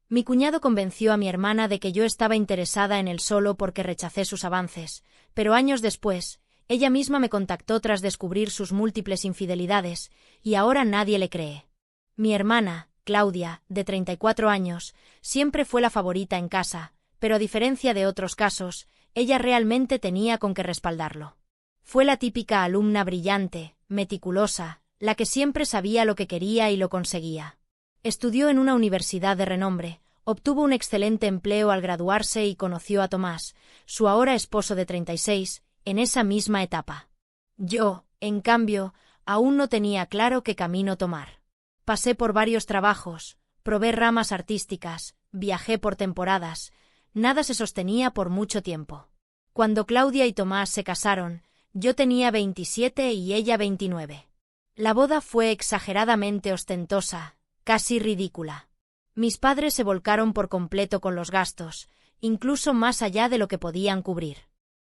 Mi cuñado convenció a mi hermana de que yo estaba interesada en él solo porque rechacé sus avances, pero años después, ella misma me contactó tras descubrir sus múltiples infidelidades, y ahora nadie le cree. Mi hermana, Claudia, de 34 años, siempre fue la favorita en casa, pero a diferencia de otros casos, ella realmente tenía con qué respaldarlo. Fue la típica alumna brillante, meticulosa, la que siempre sabía lo que quería y lo conseguía. Estudió en una universidad de renombre, obtuvo un excelente empleo al graduarse y conoció a Tomás, su ahora esposo de 36, en esa misma etapa. Yo, en cambio, aún no tenía claro qué camino tomar. Pasé por varios trabajos, probé ramas artísticas, viajé por temporadas, nada se sostenía por mucho tiempo. Cuando Claudia y Tomás se casaron, yo tenía 27 y ella 29. La boda fue exageradamente ostentosa, casi ridícula. Mis padres se volcaron por completo con los gastos, incluso más allá de lo que podían cubrir.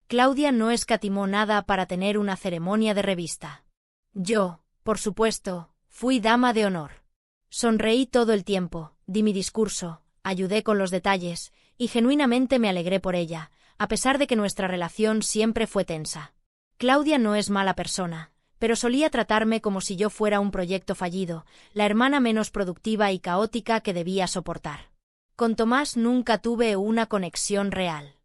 Claudia no escatimó nada para tener una ceremonia de revista. Yo, por supuesto, fui dama de honor. Sonreí todo el tiempo, di mi discurso, ayudé con los detalles, y genuinamente me alegré por ella, a pesar de que nuestra relación siempre fue tensa. Claudia no es mala persona, pero solía tratarme como si yo fuera un proyecto fallido, la hermana menos productiva y caótica que debía soportar. Con Tomás nunca tuve una conexión real.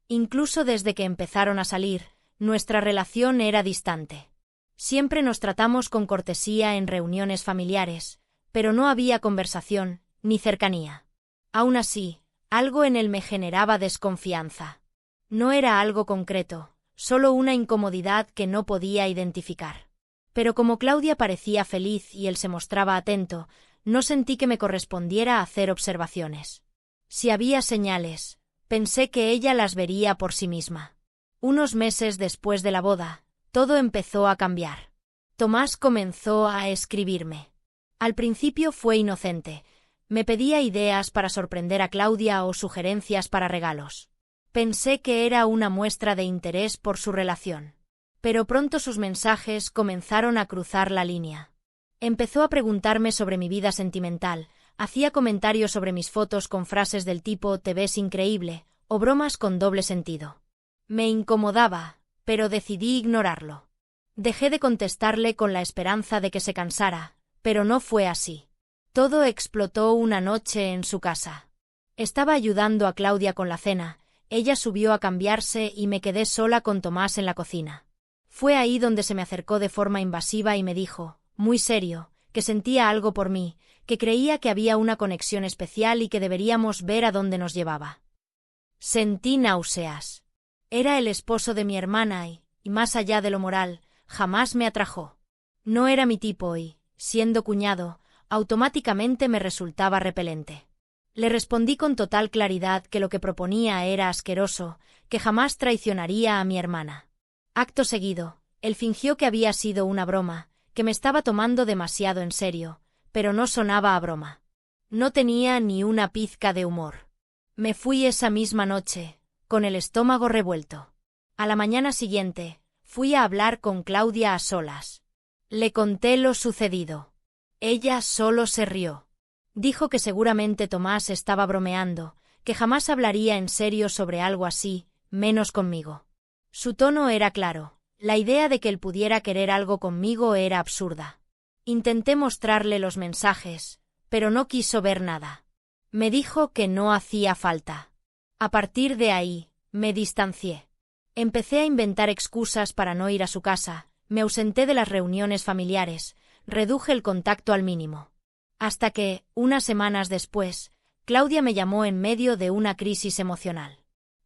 Incluso desde que empezaron a salir, nuestra relación era distante. Siempre nos tratamos con cortesía en reuniones familiares, pero no había conversación, ni cercanía. Aún así, algo en él me generaba desconfianza. No era algo concreto, solo una incomodidad que no podía identificar. Pero como Claudia parecía feliz y él se mostraba atento, no sentí que me correspondiera hacer observaciones. Si había señales, pensé que ella las vería por sí misma. Unos meses después de la boda, todo empezó a cambiar. Tomás comenzó a escribirme. Al principio fue inocente. Me pedía ideas para sorprender a Claudia o sugerencias para regalos. Pensé que era una muestra de interés por su relación. Pero pronto sus mensajes comenzaron a cruzar la línea. Empezó a preguntarme sobre mi vida sentimental, hacía comentarios sobre mis fotos con frases del tipo «te ves increíble» o bromas con doble sentido. Me incomodaba, pero decidí ignorarlo. Dejé de contestarle con la esperanza de que se cansara, pero no fue así. Todo explotó una noche en su casa. Estaba ayudando a Claudia con la cena, ella subió a cambiarse y me quedé sola con Tomás en la cocina. Fue ahí donde se me acercó de forma invasiva y me dijo, muy serio, que sentía algo por mí, que creía que había una conexión especial y que deberíamos ver a dónde nos llevaba. Sentí náuseas. Era el esposo de mi hermana y, más allá de lo moral, jamás me atrajo. No era mi tipo y, siendo cuñado, automáticamente me resultaba repelente. Le respondí con total claridad que lo que proponía era asqueroso, que jamás traicionaría a mi hermana. Acto seguido, él fingió que había sido una broma, que me estaba tomando demasiado en serio, pero no sonaba a broma. No tenía ni una pizca de humor. Me fui esa misma noche, con el estómago revuelto. A la mañana siguiente, fui a hablar con Claudia a solas. Le conté lo sucedido. Ella solo se rió. Dijo que seguramente Tomás estaba bromeando, que jamás hablaría en serio sobre algo así, menos conmigo. Su tono era claro, la idea de que él pudiera querer algo conmigo era absurda. Intenté mostrarle los mensajes, pero no quiso ver nada. Me dijo que no hacía falta. A partir de ahí, me distancié. Empecé a inventar excusas para no ir a su casa, me ausenté de las reuniones familiares, reduje el contacto al mínimo. Hasta que, unas semanas después, Claudia me llamó en medio de una crisis emocional.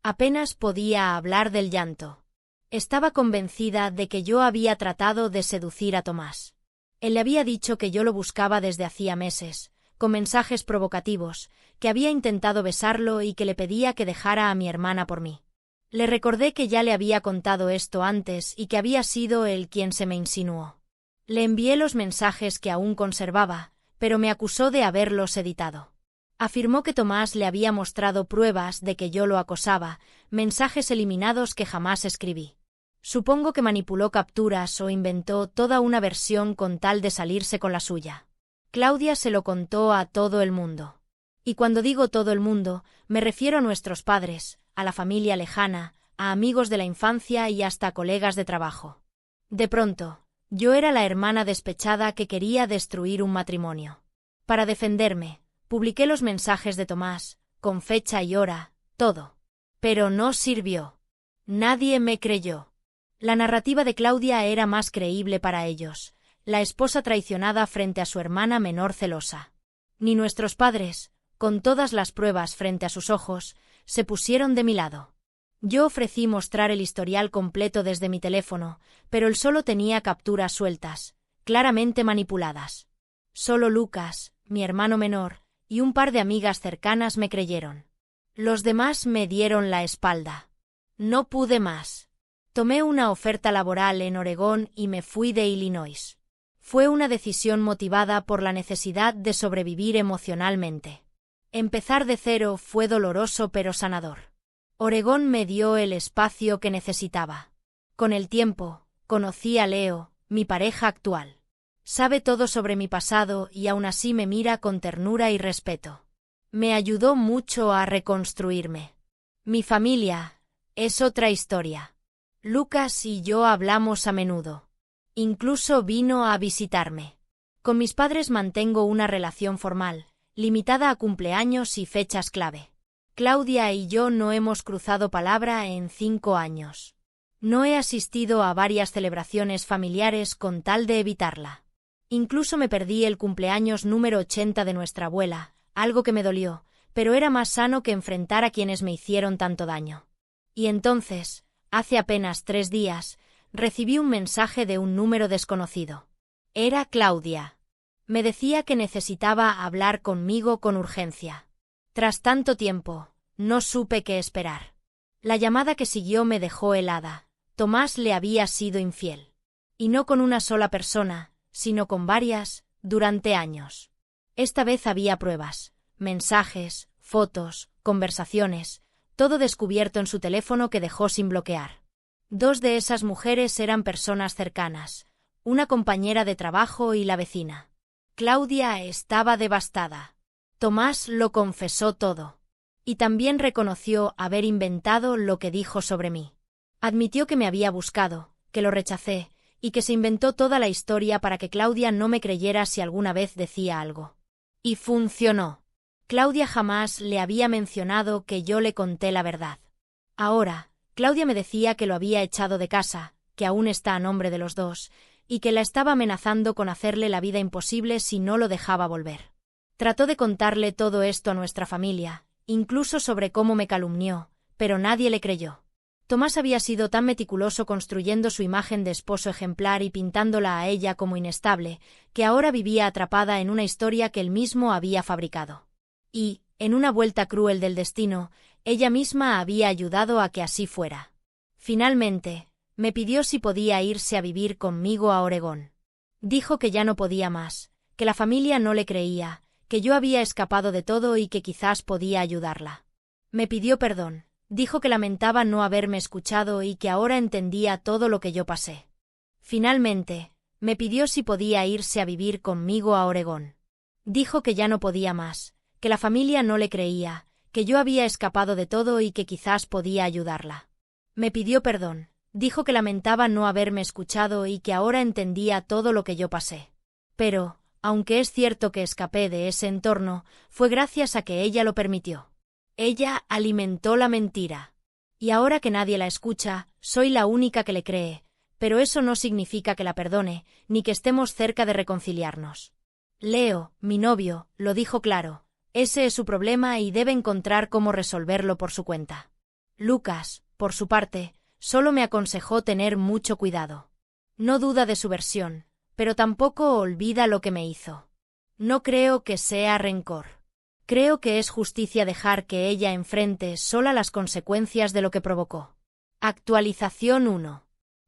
Apenas podía hablar del llanto. Estaba convencida de que yo había tratado de seducir a Tomás. Él le había dicho que yo lo buscaba desde hacía meses, con mensajes provocativos, que había intentado besarlo y que le pedía que dejara a mi hermana por mí. Le recordé que ya le había contado esto antes y que había sido él quien se me insinuó. Le envié los mensajes que aún conservaba, pero me acusó de haberlos editado. Afirmó que Tomás le había mostrado pruebas de que yo lo acosaba, mensajes eliminados que jamás escribí. Supongo que manipuló capturas o inventó toda una versión con tal de salirse con la suya. Claudia se lo contó a todo el mundo. Y cuando digo todo el mundo, me refiero a nuestros padres, a la familia lejana, a amigos de la infancia y hasta a colegas de trabajo. De pronto, yo era la hermana despechada que quería destruir un matrimonio. Para defenderme, publiqué los mensajes de Tomás, con fecha y hora, todo. Pero no sirvió. Nadie me creyó. La narrativa de Claudia era más creíble para ellos, la esposa traicionada frente a su hermana menor celosa. Ni nuestros padres, con todas las pruebas frente a sus ojos, se pusieron de mi lado. Yo ofrecí mostrar el historial completo desde mi teléfono, pero él solo tenía capturas sueltas, claramente manipuladas. Solo Lucas, mi hermano menor, y un par de amigas cercanas me creyeron. Los demás me dieron la espalda. No pude más. Tomé una oferta laboral en Oregón y me fui de Illinois. Fue una decisión motivada por la necesidad de sobrevivir emocionalmente. Empezar de cero fue doloroso pero sanador. Oregón me dio el espacio que necesitaba. Con el tiempo, conocí a Leo, mi pareja actual. Sabe todo sobre mi pasado y aún así me mira con ternura y respeto. Me ayudó mucho a reconstruirme. Mi familia es otra historia. Lucas y yo hablamos a menudo. Incluso vino a visitarme. Con mis padres mantengo una relación formal, limitada a cumpleaños y fechas clave. Claudia y yo no hemos cruzado palabra en 5 años. No he asistido a varias celebraciones familiares con tal de evitarla. Incluso me perdí el cumpleaños número 80 de nuestra abuela, algo que me dolió, pero era más sano que enfrentar a quienes me hicieron tanto daño. Y entonces, hace apenas 3 días, recibí un mensaje de un número desconocido. Era Claudia. Me decía que necesitaba hablar conmigo con urgencia. Tras tanto tiempo, no supe qué esperar. La llamada que siguió me dejó helada. Tomás le había sido infiel. Y no con una sola persona, sino con varias, durante años. Esta vez había pruebas, mensajes, fotos, conversaciones, todo descubierto en su teléfono que dejó sin bloquear. 2 de esas mujeres eran personas cercanas, una compañera de trabajo y la vecina. Claudia estaba devastada. Tomás lo confesó todo. Y también reconoció haber inventado lo que dijo sobre mí. Admitió que me había buscado, que lo rechacé, y que se inventó toda la historia para que Claudia no me creyera si alguna vez decía algo. Y funcionó. Claudia jamás le había mencionado que yo le conté la verdad. Ahora, Claudia me decía que lo había echado de casa, que aún está a nombre de los dos, y que la estaba amenazando con hacerle la vida imposible si no lo dejaba volver. Trató de contarle todo esto a nuestra familia, incluso sobre cómo me calumnió, pero nadie le creyó. Tomás había sido tan meticuloso construyendo su imagen de esposo ejemplar y pintándola a ella como inestable, que ahora vivía atrapada en una historia que él mismo había fabricado. Y, en una vuelta cruel del destino, ella misma había ayudado a que así fuera. Finalmente, me pidió si podía irse a vivir conmigo a Oregón. Dijo que ya no podía más, que la familia no le creía, que yo había escapado de todo y que quizás podía ayudarla. Me pidió perdón, dijo que lamentaba no haberme escuchado y que ahora entendía todo lo que yo pasé. Finalmente, me pidió si podía irse a vivir conmigo a Oregón. Dijo que ya no podía más, que la familia no le creía, que yo había escapado de todo y que quizás podía ayudarla. Me pidió perdón, dijo que lamentaba no haberme escuchado y que ahora entendía todo lo que yo pasé. Pero, aunque es cierto que escapé de ese entorno, fue gracias a que ella lo permitió. Ella alimentó la mentira. Y ahora que nadie la escucha, soy la única que le cree, pero eso no significa que la perdone, ni que estemos cerca de reconciliarnos. Leo, mi novio, lo dijo claro. Ese es su problema y debe encontrar cómo resolverlo por su cuenta. Lucas, por su parte, solo me aconsejó tener mucho cuidado. No duda de su versión, pero tampoco olvida lo que me hizo. No creo que sea rencor. Creo que es justicia dejar que ella enfrente sola las consecuencias de lo que provocó. Actualización 1.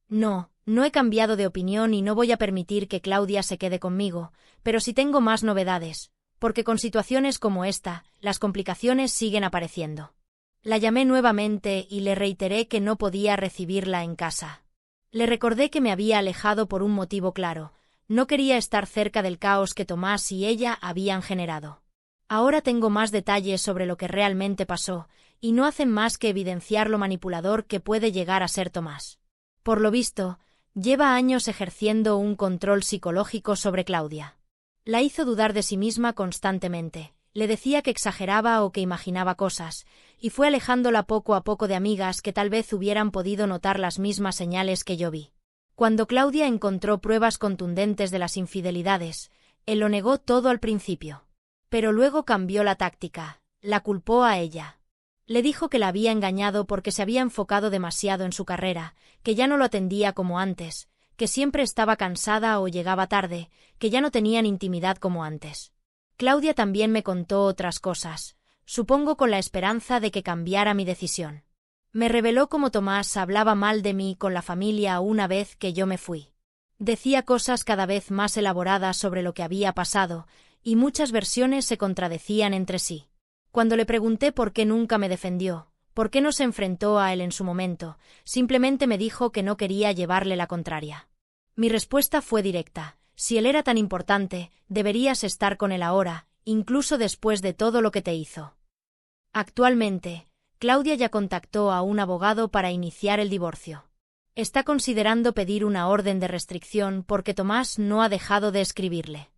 No he cambiado de opinión y no voy a permitir que Claudia se quede conmigo, pero sí tengo más novedades, porque con situaciones como esta, las complicaciones siguen apareciendo. La llamé nuevamente y le reiteré que no podía recibirla en casa. Le recordé que me había alejado por un motivo claro, no quería estar cerca del caos que Tomás y ella habían generado. Ahora tengo más detalles sobre lo que realmente pasó, y no hacen más que evidenciar lo manipulador que puede llegar a ser Tomás. Por lo visto, lleva años ejerciendo un control psicológico sobre Claudia. La hizo dudar de sí misma constantemente, le decía que exageraba o que imaginaba cosas, y fue alejándola poco a poco de amigas que tal vez hubieran podido notar las mismas señales que yo vi. Cuando Claudia encontró pruebas contundentes de las infidelidades, él lo negó todo al principio. Pero luego cambió la táctica, la culpó a ella. Le dijo que la había engañado porque se había enfocado demasiado en su carrera, que ya no lo atendía como antes, que siempre estaba cansada o llegaba tarde, que ya no tenían intimidad como antes. Claudia también me contó otras cosas, supongo con la esperanza de que cambiara mi decisión. Me reveló cómo Tomás hablaba mal de mí con la familia una vez que yo me fui. Decía cosas cada vez más elaboradas sobre lo que había pasado, y muchas versiones se contradecían entre sí. Cuando le pregunté por qué nunca me defendió, por qué no se enfrentó a él en su momento, simplemente me dijo que no quería llevarle la contraria. Mi respuesta fue directa: si él era tan importante, deberías estar con él ahora, incluso después de todo lo que te hizo. Actualmente, Claudia ya contactó a un abogado para iniciar el divorcio. Está considerando pedir una orden de restricción porque Tomás no ha dejado de escribirle.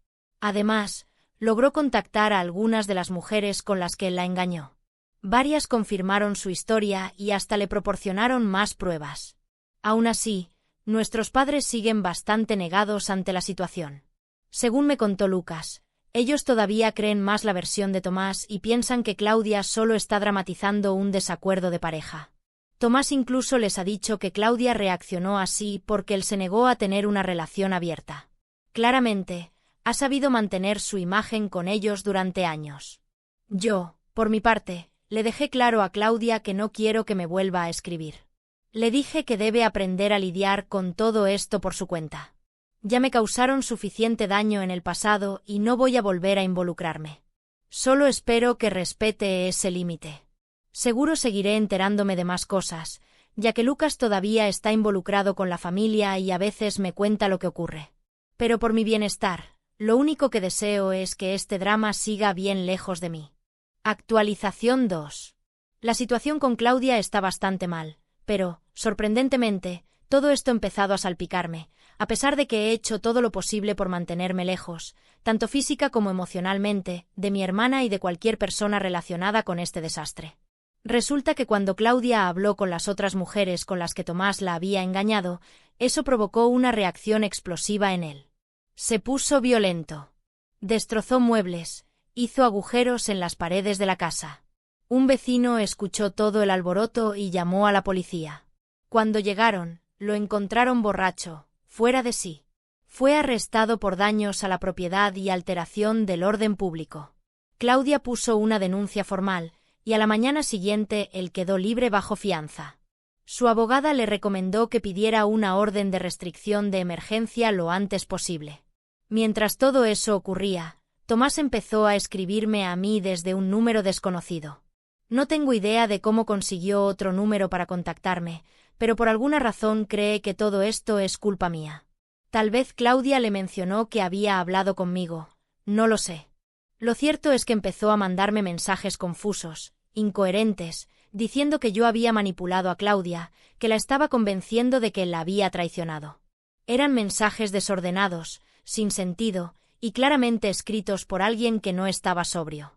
Además, logró contactar a algunas de las mujeres con las que él la engañó. Varias confirmaron su historia y hasta le proporcionaron más pruebas. Aún así, nuestros padres siguen bastante negados ante la situación. Según me contó Lucas, ellos todavía creen más la versión de Tomás y piensan que Claudia solo está dramatizando un desacuerdo de pareja. Tomás incluso les ha dicho que Claudia reaccionó así porque él se negó a tener una relación abierta. Claramente, ha sabido mantener su imagen con ellos durante años. Yo, por mi parte, le dejé claro a Claudia que no quiero que me vuelva a escribir. Le dije que debe aprender a lidiar con todo esto por su cuenta. Ya me causaron suficiente daño en el pasado y no voy a volver a involucrarme. Solo espero que respete ese límite. Seguro seguiré enterándome de más cosas, ya que Lucas todavía está involucrado con la familia y a veces me cuenta lo que ocurre. Pero por mi bienestar, lo único que deseo es que este drama siga bien lejos de mí. Actualización 2. La situación con Claudia está bastante mal, pero, sorprendentemente, todo esto ha empezado a salpicarme, a pesar de que he hecho todo lo posible por mantenerme lejos, tanto física como emocionalmente, de mi hermana y de cualquier persona relacionada con este desastre. Resulta que cuando Claudia habló con las otras mujeres con las que Tomás la había engañado, eso provocó una reacción explosiva en él. Se puso violento. Destrozó muebles, hizo agujeros en las paredes de la casa. Un vecino escuchó todo el alboroto y llamó a la policía. Cuando llegaron, lo encontraron borracho, fuera de sí. Fue arrestado por daños a la propiedad y alteración del orden público. Claudia puso una denuncia formal, y a la mañana siguiente él quedó libre bajo fianza. Su abogada le recomendó que pidiera una orden de restricción de emergencia lo antes posible. Mientras todo eso ocurría, Tomás empezó a escribirme a mí desde un número desconocido. No tengo idea de cómo consiguió otro número para contactarme, pero por alguna razón cree que todo esto es culpa mía. Tal vez Claudia le mencionó que había hablado conmigo, no lo sé. Lo cierto es que empezó a mandarme mensajes confusos, incoherentes, diciendo que yo había manipulado a Claudia, que la estaba convenciendo de que la había traicionado. Eran mensajes desordenados, sin sentido, y claramente escritos por alguien que no estaba sobrio.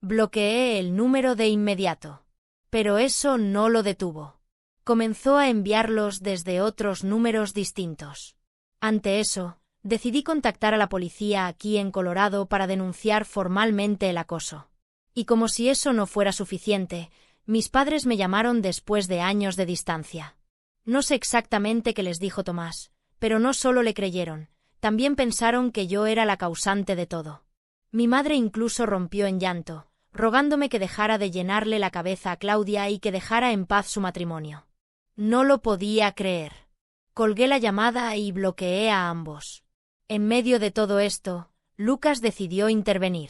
Bloqueé el número de inmediato. Pero eso no lo detuvo. Comenzó a enviarlos desde otros números distintos. Ante eso, decidí contactar a la policía aquí en Colorado para denunciar formalmente el acoso. Y como si eso no fuera suficiente, mis padres me llamaron después de años de distancia. No sé exactamente qué les dijo Tomás, pero no solo le creyeron, también pensaron que yo era la causante de todo. Mi madre incluso rompió en llanto, rogándome que dejara de llenarle la cabeza a Claudia y que dejara en paz su matrimonio. No lo podía creer. Colgué la llamada y bloqueé a ambos. En medio de todo esto, Lucas decidió intervenir.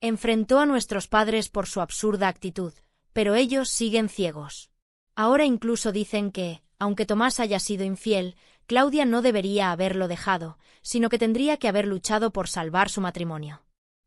Enfrentó a nuestros padres por su absurda actitud, pero ellos siguen ciegos. Ahora incluso dicen que, aunque Tomás haya sido infiel, Claudia no debería haberlo dejado, sino que tendría que haber luchado por salvar su matrimonio.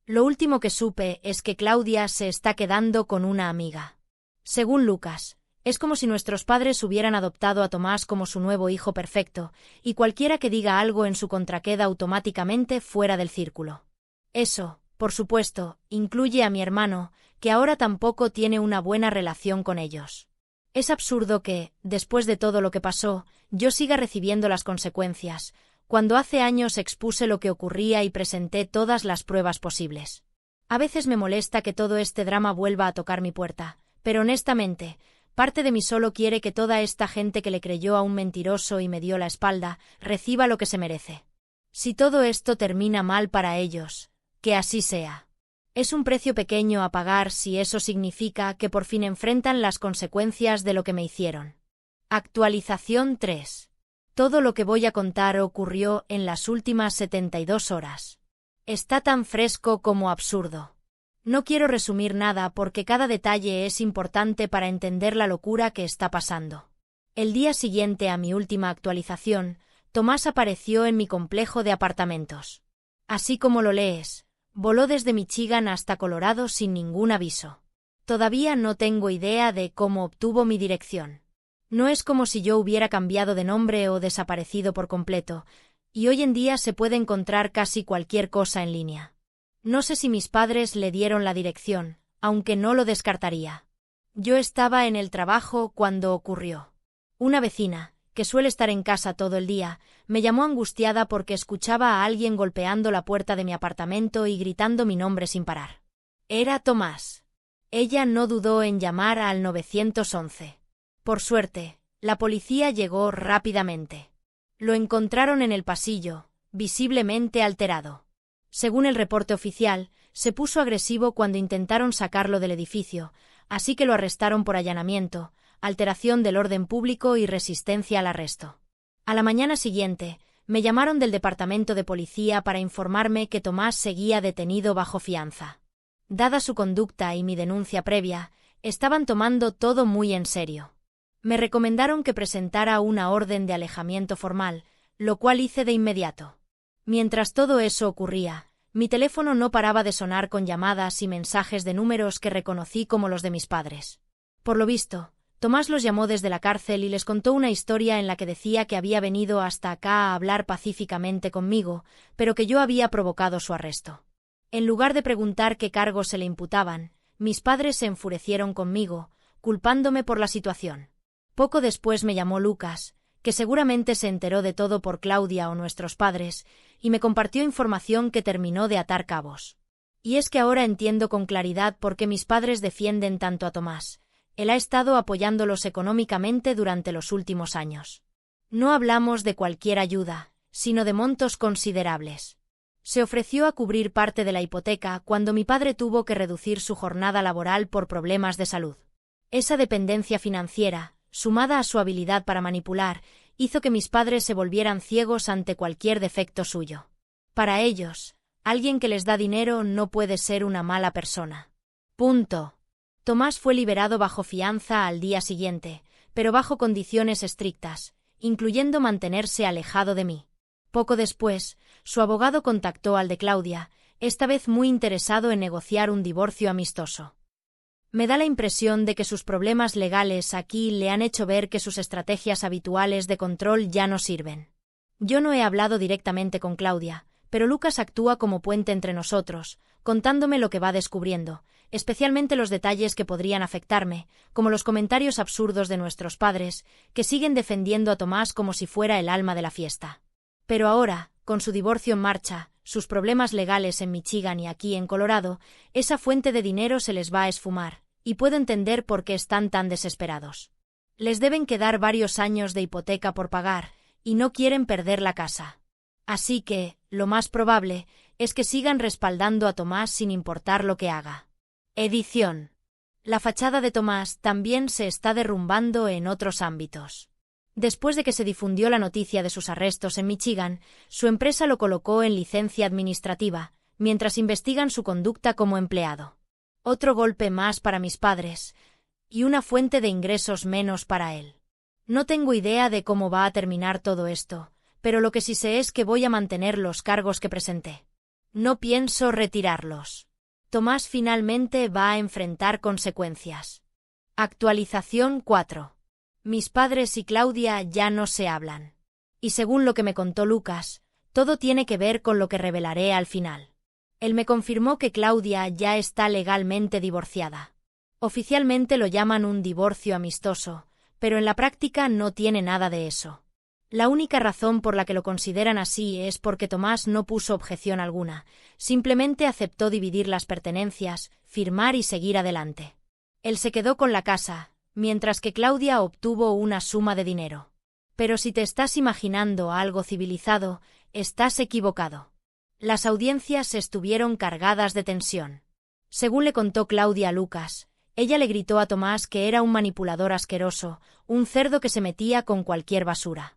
Lo último que supe es que Claudia se está quedando con una amiga. Según Lucas, es como si nuestros padres hubieran adoptado a Tomás como su nuevo hijo perfecto, y cualquiera que diga algo en su contra queda automáticamente fuera del círculo. Eso, por supuesto, incluye a mi hermano, que ahora tampoco tiene una buena relación con ellos. Es absurdo que, después de todo lo que pasó, yo siga recibiendo las consecuencias, cuando hace años expuse lo que ocurría y presenté todas las pruebas posibles. A veces me molesta que todo este drama vuelva a tocar mi puerta, pero honestamente, parte de mí solo quiere que toda esta gente que le creyó a un mentiroso y me dio la espalda, reciba lo que se merece. Si todo esto termina mal para ellos, que así sea. Es un precio pequeño a pagar si eso significa que por fin enfrentan las consecuencias de lo que me hicieron. Actualización 3. Todo lo que voy a contar ocurrió en las últimas 72 horas. Está tan fresco como absurdo. No quiero resumir nada porque cada detalle es importante para entender la locura que está pasando. El día siguiente a mi última actualización, Tomás apareció en mi complejo de apartamentos. Así como lo lees, voló desde Michigan hasta Colorado sin ningún aviso. Todavía no tengo idea de cómo obtuvo mi dirección. No es como si yo hubiera cambiado de nombre o desaparecido por completo, y hoy en día se puede encontrar casi cualquier cosa en línea. No sé si mis padres le dieron la dirección, aunque no lo descartaría. Yo estaba en el trabajo cuando ocurrió. Una vecina, que suele estar en casa todo el día, me llamó angustiada porque escuchaba a alguien golpeando la puerta de mi apartamento y gritando mi nombre sin parar. Era Tomás. Ella no dudó en llamar al 911. Por suerte, la policía llegó rápidamente. Lo encontraron en el pasillo, visiblemente alterado. Según el reporte oficial, se puso agresivo cuando intentaron sacarlo del edificio, así que lo arrestaron por allanamiento, alteración del orden público y resistencia al arresto. A la mañana siguiente, me llamaron del departamento de policía para informarme que Tomás seguía detenido bajo fianza. Dada su conducta y mi denuncia previa, estaban tomando todo muy en serio. Me recomendaron que presentara una orden de alejamiento formal, lo cual hice de inmediato. Mientras todo eso ocurría, mi teléfono no paraba de sonar con llamadas y mensajes de números que reconocí como los de mis padres. Por lo visto, Tomás los llamó desde la cárcel y les contó una historia en la que decía que había venido hasta acá a hablar pacíficamente conmigo, pero que yo había provocado su arresto. En lugar de preguntar qué cargos se le imputaban, mis padres se enfurecieron conmigo, culpándome por la situación. Poco después me llamó Lucas, que seguramente se enteró de todo por Claudia o nuestros padres, y me compartió información que terminó de atar cabos. Y es que ahora entiendo con claridad por qué mis padres defienden tanto a Tomás. Él ha estado apoyándolos económicamente durante los últimos años. No hablamos de cualquier ayuda, sino de montos considerables. Se ofreció a cubrir parte de la hipoteca cuando mi padre tuvo que reducir su jornada laboral por problemas de salud. Esa dependencia financiera, sumada a su habilidad para manipular, hizo que mis padres se volvieran ciegos ante cualquier defecto suyo. Para ellos, alguien que les da dinero no puede ser una mala persona. Punto. Tomás fue liberado bajo fianza al día siguiente, pero bajo condiciones estrictas, incluyendo mantenerse alejado de mí. Poco después, su abogado contactó al de Claudia, esta vez muy interesado en negociar un divorcio amistoso. Me da la impresión de que sus problemas legales aquí le han hecho ver que sus estrategias habituales de control ya no sirven. Yo no he hablado directamente con Claudia, pero Lucas actúa como puente entre nosotros, contándome lo que va descubriendo, especialmente los detalles que podrían afectarme, como los comentarios absurdos de nuestros padres, que siguen defendiendo a Tomás como si fuera el alma de la fiesta. Pero ahora, con su divorcio en marcha, sus problemas legales en Michigan y aquí en Colorado, esa fuente de dinero se les va a esfumar, y puedo entender por qué están tan desesperados. Les deben quedar varios años de hipoteca por pagar, y no quieren perder la casa. Así que, lo más probable, es que sigan respaldando a Tomás sin importar lo que haga. Edición. La fachada de Tomás también se está derrumbando en otros ámbitos. Después de que se difundió la noticia de sus arrestos en Michigan, su empresa lo colocó en licencia administrativa, mientras investigan su conducta como empleado. Otro golpe más para mis padres, y una fuente de ingresos menos para él. No tengo idea de cómo va a terminar todo esto, pero lo que sí sé es que voy a mantener los cargos que presenté. No pienso retirarlos. Tomás finalmente va a enfrentar consecuencias. Actualización 4. Mis padres y Claudia ya no se hablan. Y según lo que me contó Lucas, todo tiene que ver con lo que revelaré al final. Él me confirmó que Claudia ya está legalmente divorciada. Oficialmente lo llaman un divorcio amistoso, pero en la práctica no tiene nada de eso. La única razón por la que lo consideran así es porque Tomás no puso objeción alguna, simplemente aceptó dividir las pertenencias, firmar y seguir adelante. Él se quedó con la casa, mientras que Claudia obtuvo una suma de dinero. Pero si te estás imaginando algo civilizado, estás equivocado. Las audiencias estuvieron cargadas de tensión. Según le contó Claudia a Lucas, ella le gritó a Tomás que era un manipulador asqueroso, un cerdo que se metía con cualquier basura.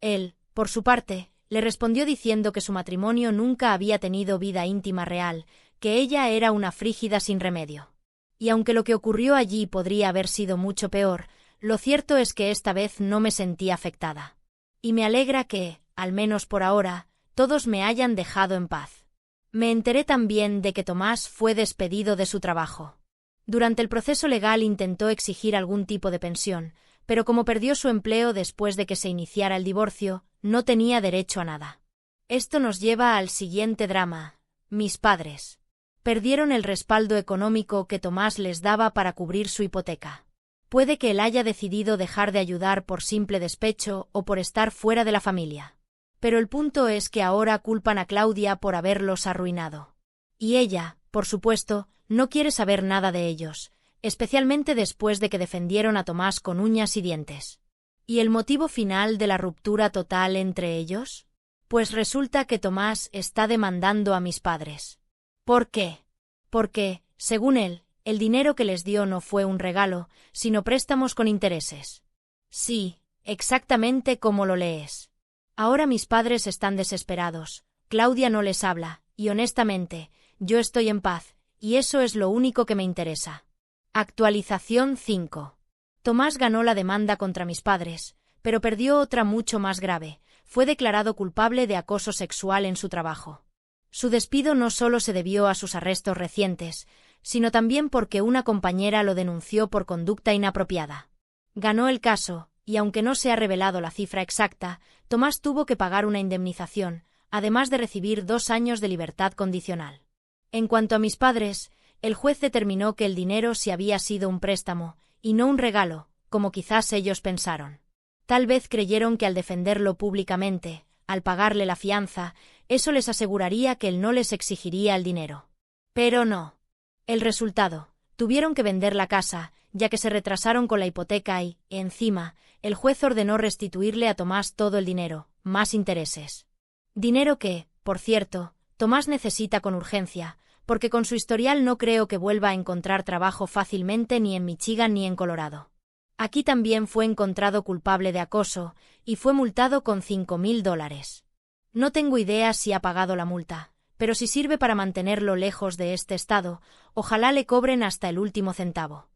Él, por su parte, le respondió diciendo que su matrimonio nunca había tenido vida íntima real, que ella era una frígida sin remedio. Y aunque lo que ocurrió allí podría haber sido mucho peor, lo cierto es que esta vez no me sentí afectada. Y me alegra que, al menos por ahora, todos me hayan dejado en paz. Me enteré también de que Tomás fue despedido de su trabajo. Durante el proceso legal intentó exigir algún tipo de pensión, pero como perdió su empleo después de que se iniciara el divorcio, no tenía derecho a nada. Esto nos lleva al siguiente drama. Mis padres perdieron el respaldo económico que Tomás les daba para cubrir su hipoteca. Puede que él haya decidido dejar de ayudar por simple despecho o por estar fuera de la familia. Pero el punto es que ahora culpan a Claudia por haberlos arruinado. Y ella, por supuesto, no quiere saber nada de ellos, especialmente después de que defendieron a Tomás con uñas y dientes. ¿Y el motivo final de la ruptura total entre ellos? Pues resulta que Tomás está demandando a mis padres. ¿Por qué? Porque, según él, el dinero que les dio no fue un regalo, sino préstamos con intereses. Sí, exactamente como lo lees. Ahora mis padres están desesperados, Claudia no les habla, y honestamente, yo estoy en paz, y eso es lo único que me interesa. Actualización 5. Tomás ganó la demanda contra mis padres, pero perdió otra mucho más grave. Fue declarado culpable de acoso sexual en su trabajo. Su despido no solo se debió a sus arrestos recientes, sino también porque una compañera lo denunció por conducta inapropiada. Ganó el caso, y aunque no se ha revelado la cifra exacta, Tomás tuvo que pagar una indemnización, además de recibir 2 años de libertad condicional. En cuanto a mis padres, el juez determinó que el dinero sí había sido un préstamo, y no un regalo, como quizás ellos pensaron. Tal vez creyeron que al defenderlo públicamente, al pagarle la fianza, eso les aseguraría que él no les exigiría el dinero. Pero no. El resultado: tuvieron que vender la casa, ya que se retrasaron con la hipoteca y, encima, el juez ordenó restituirle a Tomás todo el dinero, más intereses. Dinero que, por cierto, Tomás necesita con urgencia, porque con su historial no creo que vuelva a encontrar trabajo fácilmente ni en Michigan ni en Colorado. Aquí también fue encontrado culpable de acoso, y fue multado con $5,000. No tengo idea si ha pagado la multa, pero si sirve para mantenerlo lejos de este estado, ojalá le cobren hasta el último centavo.